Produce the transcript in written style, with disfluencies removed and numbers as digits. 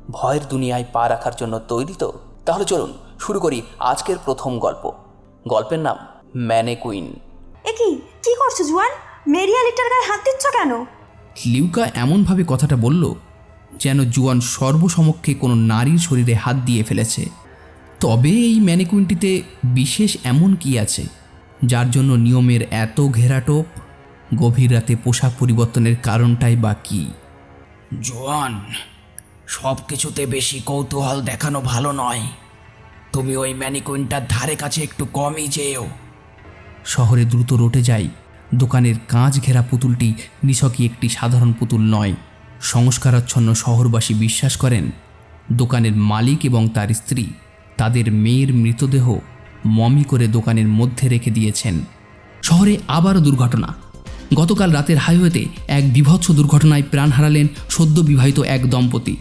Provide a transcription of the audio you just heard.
ভয়ের দুনিয়ায় পা রাখার জন্য তৈরি তো? তাহলে চলুন শুরু করি আজকের প্রথম গল্প। গল্পের নাম ম্যানেকুইন। কি করছো জুয়ান? মেরিয়া লিটার গায়ে হাত দিচ্ছ কেন? লিউকা এমনভাবে কথাটা বলল যেন জুয়ান সর্বসমক্ষে কোনো নারীর শরীরে হাত দিয়ে ফেলেছে। তবে এই ম্যানেকুইনটিতে বিশেষ এমন কি আছে যার জন্য নিয়মের এত ঘেরাটোপ? গভীর রাতে পোশাক পরিবর্তনের কারণটাই বা কী? জোয়ান, সব কিছুতে বেশি কৌতূহল দেখানো ভালো নয়। তুমি ওই ম্যানিকুইনটার ধারে কাছে একটু কমই যেও। শহরে দ্রুত রটে যায় দোকানের কাঁচ ঘেরা পুতুলটি নিছকই একটি সাধারণ পুতুল নয়। সংস্কারাচ্ছন্ন শহরবাসী বিশ্বাস করেন দোকানের মালিক এবং তার স্ত্রী তাদের মেয়ের মৃতদেহ মমি করে দোকানের মধ্যে রেখে দিয়েছেন। শহরে আবারও দুর্ঘটনা। গতকাল রাতের হাইওয়েতে এক বীভৎস দুর্ঘটনায় প্রাণ হারালেন সদ্য বিবাহিত এক দম্পতি।